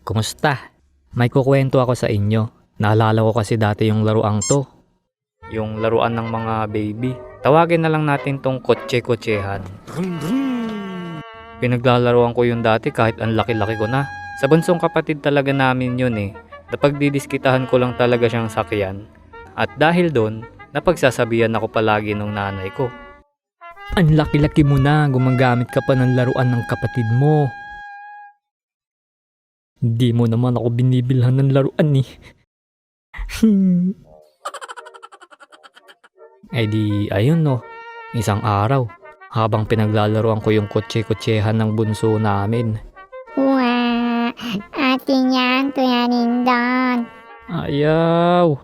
Kumusta? May kukwento ako sa inyo. Naalala ko kasi dati yung laruang to. Yung laruan ng mga baby. Tawagin na lang natin tong kotse-kotsehan. Pinaglalaruan ko yun dati kahit ang laki-laki ko na. Sa bunsong kapatid talaga namin yun eh. Napagdidiskitahan ko lang talaga siyang sakyan. At dahil doon, napagsasabihan ako palagi ng nanay ko. Ang laki-laki mo na, gumagamit ka pa ng laruan ng kapatid mo. Hindi mo naman ako binibilhan ng laruan eh. Eh di, ayun no. Isang araw, habang pinaglalaroan ko yung kotse-kotsehan ng bunso namin. Wah, atin yan, Kuya Nindon. Ayaw!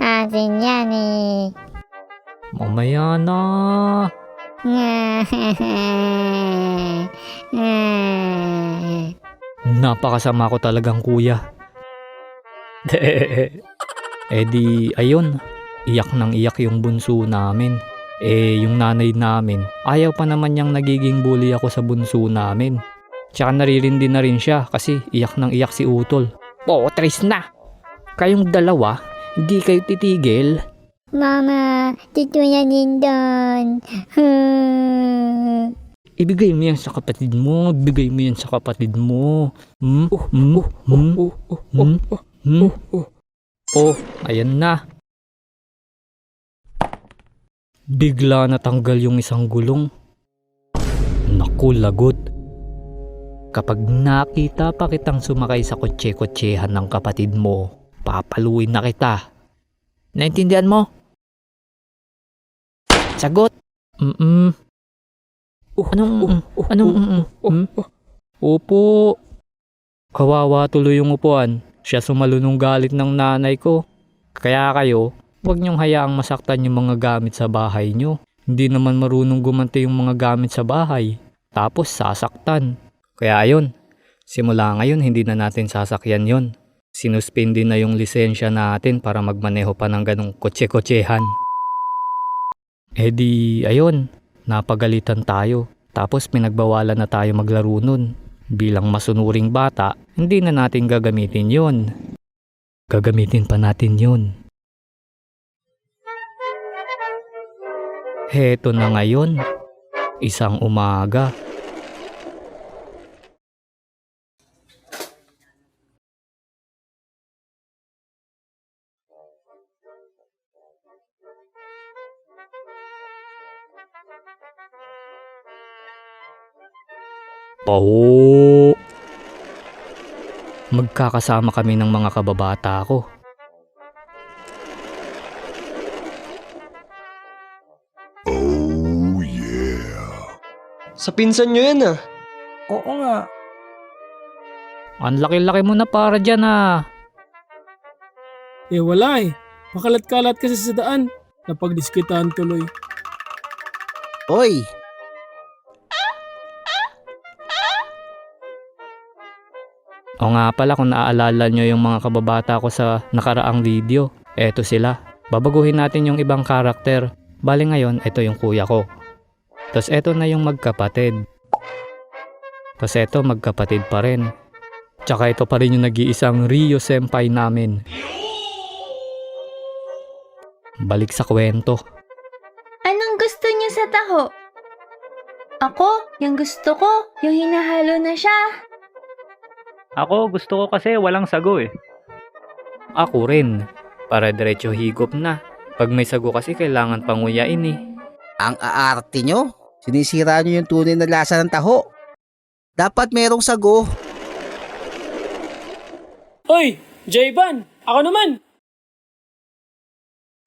Atin yan eh. Mamaya na! Napakasama ko talagang kuya. Eh di, ayun. Iyak nang iyak yung bunso namin. Eh, yung nanay namin, ayaw pa naman niyang nagiging bully ako sa bunso namin. Tsaka naririndi na rin siya kasi iyak nang iyak si Utol. Tris na! Kayong dalawa, hindi kayo titigil. Mama, Tito Kuya Nindon. Ibigay mo yan sa kapatid mo. Ibigay mo yan sa kapatid mo. Oh, ayan na. Bigla natanggal yung isang gulong. Naku, lagot. Kapag nakita pa kitang sumakay sa kotse-kotsehan ng kapatid mo, papaluin na kita. Naintindihan mo? Sagot. Opo. Kawawa tuloy yung upuan. Siya sumalo nung galit ng nanay ko. Kaya kayo, huwag niyong hayaang masaktan yung mga gamit sa bahay niyo. Hindi naman marunong gumanti yung mga gamit sa bahay. Tapos sasaktan. Kaya ayun, simula ngayon hindi na natin sasakyan yon. Sinuspindi na yung lisensya natin para magmaneho pa ng ganong kotse-kotsehan. Eh di, ayun, napagalitan tayo. Tapos pinagbawalan na tayo maglaro nun. Bilang masunuring bata, hindi na natin gagamitin yon. Gagamitin pa natin yon. Heto na ngayon, isang umaga. Paho! Magkakasama kami ng mga kababata ko. Oh yeah. Sa pinsan nyo yan ah. Oo nga. Ang laki-laki mo na para dyan ah. Eh wala eh. Makalat-kalat kasi sa daan. Napagdiskitahan tuloy. Hoy! O nga pala kung naaalala nyo yung mga kababata ko sa nakaraang video, eto sila. Babaguhin natin yung ibang karakter. Bali ngayon, ito yung kuya ko. Tapos eto na yung magkapatid. Tapos eto magkapatid pa rin. Tsaka ito pa rin yung nag-iisang Rio Senpai namin. Balik sa kwento. Anong gusto niyo sa taho? Ako, yung gusto ko, yung hinahalo na siya. Ako gusto ko kasi walang sago eh. Ako rin. Para diretso higop na. Pag may sago kasi kailangan panguyain eh. Ang aarte nyo? Sinisira nyo yung tunay na lasa ng taho. Dapat merong sago. Hoy! Jayvan! Ako naman!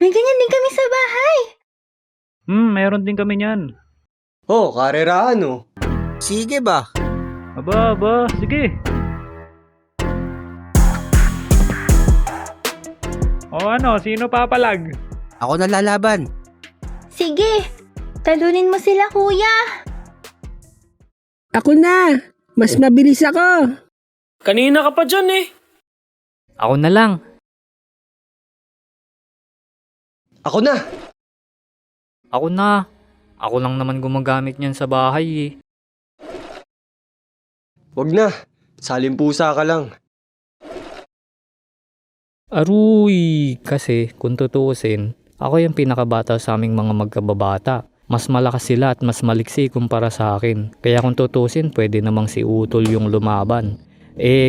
May ganyan din kami sa bahay. Meron din kami niyan. Oh, karerahan oh. Sige ba? Aba, sige. O ano, sino papalag? Ako na lalaban. Sige, talunin mo sila kuya. Ako na! Mas mabilis ako! Kanina ka pa dyan eh. Ako na lang. Ako na. Ako na. Ako lang naman gumagamit niyan sa bahay eh. Wag na. Salimpusa ka lang. Aruy, kasi kung tutuusin, ako yung pinakabata sa aming mga magkababata. Mas malakas sila at mas maliksi kumpara sa akin. Kaya kung tutuusin, pwede namang si Utol yung lumaban.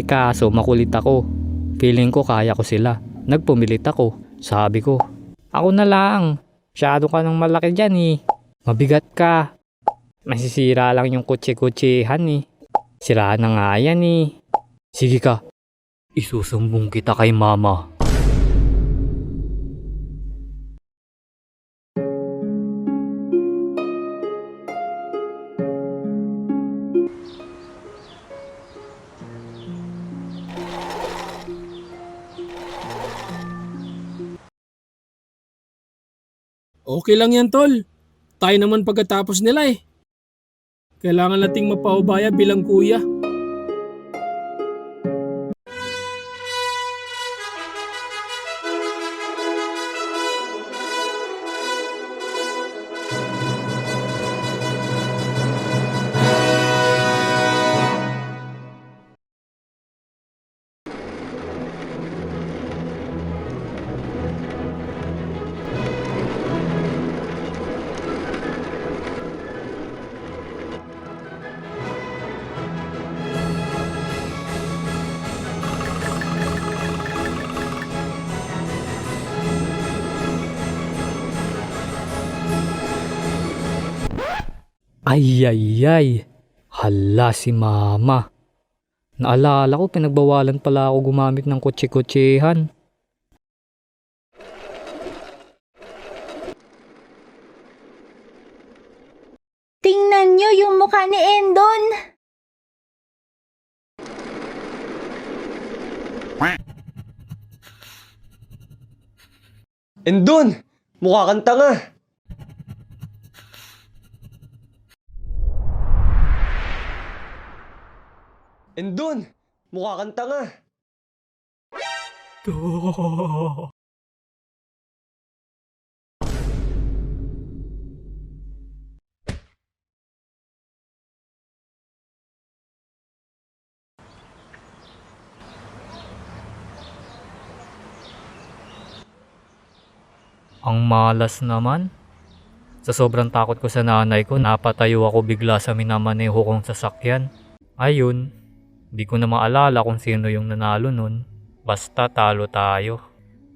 Kaso makulit ako. Feeling ko kaya ko sila. Nagpumilit ako. Sabi ko, ako na lang. Masyado ka ng malaki dyan eh. Mabigat ka. Masisira lang yung kutsi-kutsihan eh. Sira na nga yan eh. Sige ka. Isusumbong kita kay mama. Okay lang yan, tol. Tayo naman pagkatapos nila eh. Kailangan nating mapaubaya bilang kuya. Ay, ay, ay. Hala si mama. Naalala ko, pinagbawalan pala ako gumamit ng kutsi-kutsihan. Tingnan nyo yung mukha ni Endon. Endon! Mukha kang tanga! Endon! Mukha kang tanga! Ang malas naman. Sa sobrang takot ko sa nanay ko, napatayo ako bigla sa minamaneho kong sasakyan. Ayun, di ko na maalala kung sino yung nanalo nun. Basta talo tayo.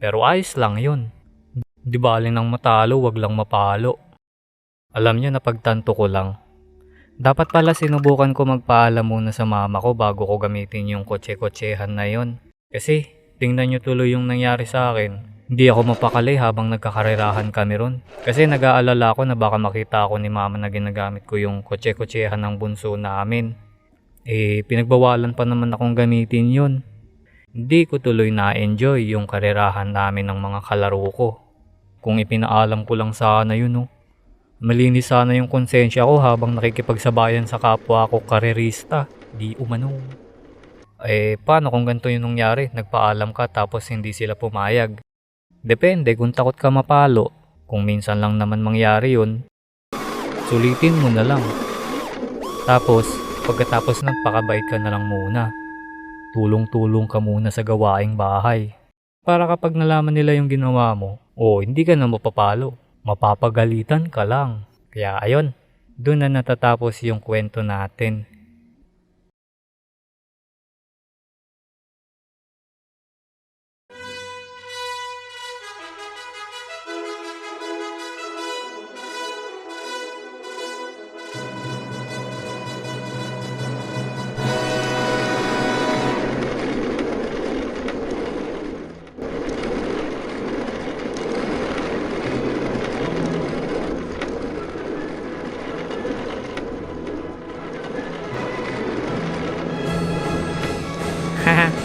Pero ayos lang yun. Di bali nang matalo, wag lang mapalo. Alam nyo, napagtanto ko lang. Dapat pala sinubukan ko magpaalam muna sa mama ko bago ko gamitin yung kotse-kotsehan na yun. Kasi tingnan nyo tuloy yung nangyari sa akin. Hindi ako mapakali habang nagkakarerahan kami ron. Kasi nag-aalala ko na baka makita ako ni mama na ginagamit ko yung kotse-kotsehan ng bunso namin. Pinagbawalan pa naman akong gamitin yun. Hindi ko tuloy na-enjoy yung karerahan namin ng mga kalaro ko. Kung ipinaalam ko lang sana yun, no? Malinis sana yung konsensya ko habang nakikipagsabayan sa kapwa ko karerista. Di umano. Paano kung ganito yung nangyari? Nagpaalam ka tapos hindi sila pumayag. Depende kung takot ka mapalo. Kung minsan lang naman mangyari yun, sulitin mo na lang. Tapos, pagkatapos nagpakabait ka na lang muna. Tulong-tulong ka muna sa gawaing bahay. Para kapag nalaman nila yung ginawa mo, hindi ka na mapapalo. Mapapagalitan ka lang. Kaya ayun, doon na natatapos yung kwento natin.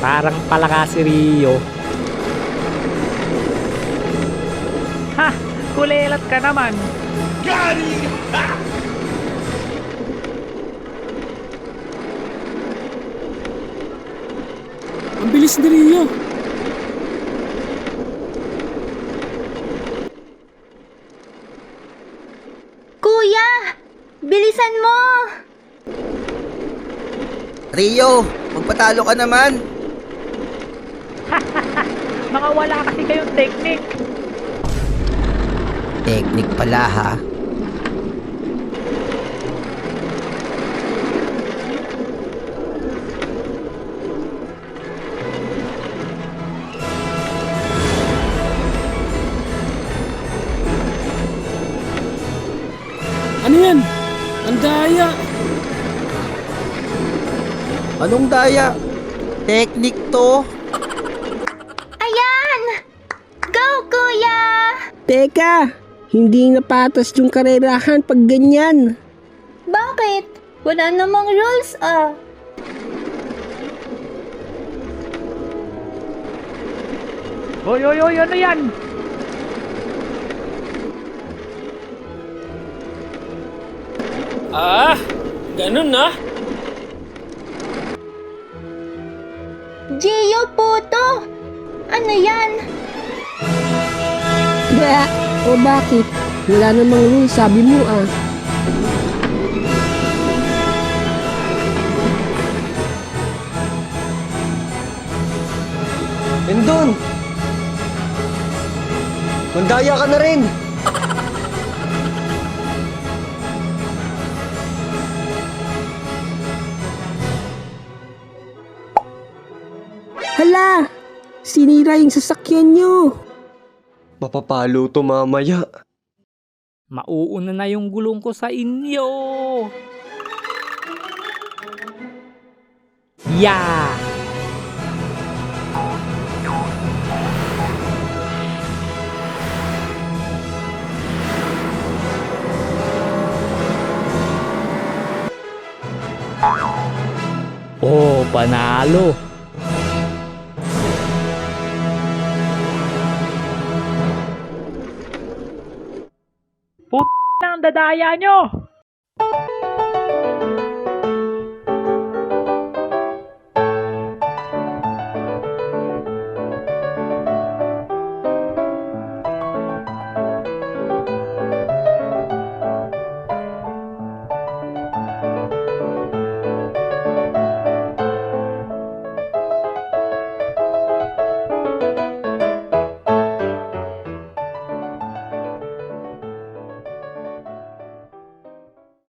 Parang palaka si Rio. Ha! Kulelat ka naman. Ang bilis ni Rio. Kuya! Bilisan mo! Rio, magpatalo ka naman. Mga wala kasi kayong technique. Teknik pala ha. Ano yan? Ang daya! Anong daya? Teknik to. Ayan! Go, kuya! Teka, hindi napatas yung karerahan pag ganyan. Bakit? Wala namang rules ah. Hoy, ano yan? Ah! Ganun na? Gio, puto! Ano yan? Kaya, o bakit? Wala namang rules, sabi mo ah. Endon! Mandaya ka na rin! Hala! Sinira yung sasakyan nyo. Mapapalo to mamaya. Mauuna na yung gulong ko sa inyo. Yeah! Oh, panalo. Ang dadaya nyo!